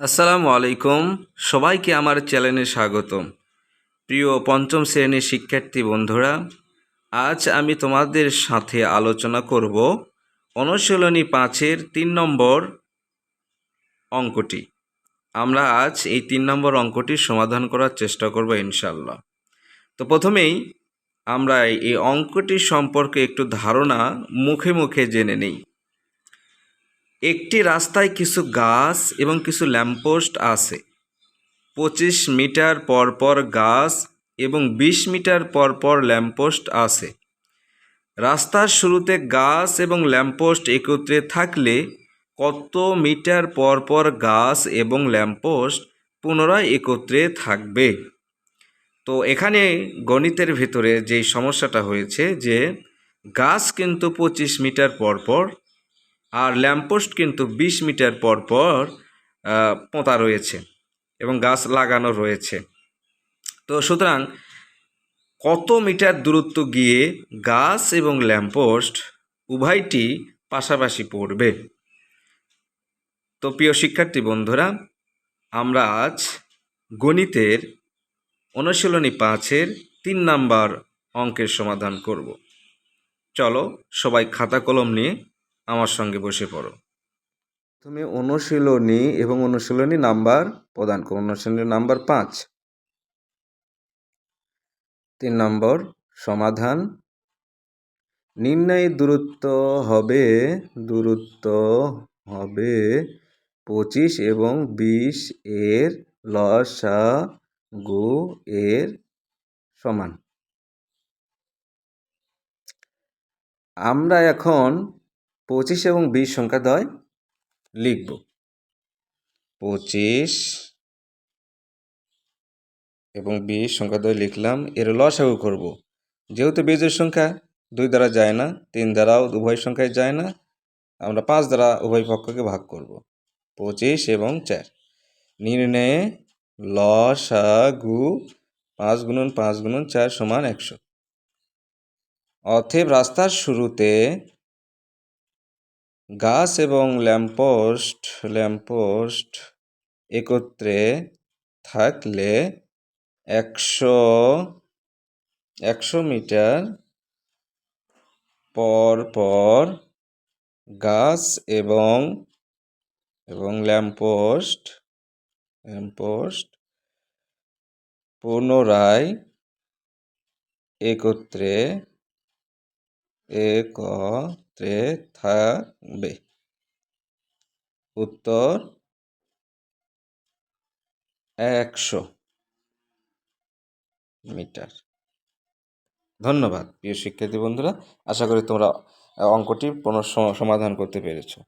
আসসালামু আলাইকুম। সবাইকে আমার চ্যানেলে স্বাগতম। প্রিয় পঞ্চম শ্রেণীর শিক্ষার্থী বন্ধুরা, আজ আমি তোমাদের সাথে আলোচনা করব অনুশীলনী 5-এর 3 নম্বর অঙ্কটি। আমরা আজ এই 3 নম্বর অঙ্কটির সমাধান করার চেষ্টা করব ইনশাআল্লাহ। তো প্রথমেই আমরা এই অঙ্কটি সম্পর্কে একটু ধারণা মুখে মুখে জেনে নিই। একটি রাস্তায় কিছু গাছ এবং কিছু ল্যাম্পপোস্ট আছে। 25 মিটার পর পর গাছ এবং 20 মিটার পর পর ল্যাম্পপোস্ট আছে। রাস্তার শুরুতে গাছ এবং ল্যাম্পপোস্ট একত্রে থাকলে কত মিটার পর পর গাছ এবং ল্যাম্পপোস্ট পুনরায় একত্রে থাকবে? তো এখানে গণিতের ভিতরে যেই সমস্যাটা হয়েছে যে গাছ কিন্তু 25 মিটার পর পর আর ল্যাম্পপোস্ট কিন্তু 20 মিটার পর পর পোঁতা রয়েছে এবং গাছ লাগানো রয়েছে। তো সুতরাং কত মিটার দূরত্ব গিয়ে গাছ এবং ল্যাম্পপোস্ট উভয়টি পাশাপাশি পড়বে? তো প্রিয় শিক্ষার্থী বন্ধুরা, আমরা আজ গণিতের অনুশীলনী 5-এর 3 নাম্বার অঙ্কের সমাধান করব। চলো সবাই খাতা কলম নিয়ে আমার সঙ্গে বসে পড়ো। তুমি অনুশীলনী এবং অনুশীলনী নাম্বার প্রদান করো। অনুশীলনী নাম্বার 5, 3 নম্বর সমাধান। নির্ণয় দূরত্ব হবে 25 এবং 20 এর লসাগু এর সমান। আমরা এখন 25 এবং 20 সংখ্যাদ্বয় লিখব। 25 এবং 20 সংখ্যাদ্বয় লিখলাম, এর লসাগু করব। যেহেতু বেজোড় সংখ্যা 2 দ্বারা যায় না, 3 দ্বারাও উভয় সংখ্যায় যায় না, আমরা 5 দ্বারা উভয় পক্ষকে ভাগ করব। 25 এবং 4 নির্ণয়ে লসাগু 5 গুণন 5 গুণন 4 সমান 100। অতএব রাস্তার শুরুতে গাছ এবং ল্যাম্পপোস্ট একত্রে থাকলে 100 মিটার পর পর গাছ এবং ল্যাম্পপোস্ট পুনরায় একত্রে থাকবে। উত্তর 100 মিটার। ধন্যবাদ প্রিয় শিক্ষার্থী বন্ধুরা, আশা করি তোমরা অঙ্কটি পুনঃ সমাধান করতে পেরেছো।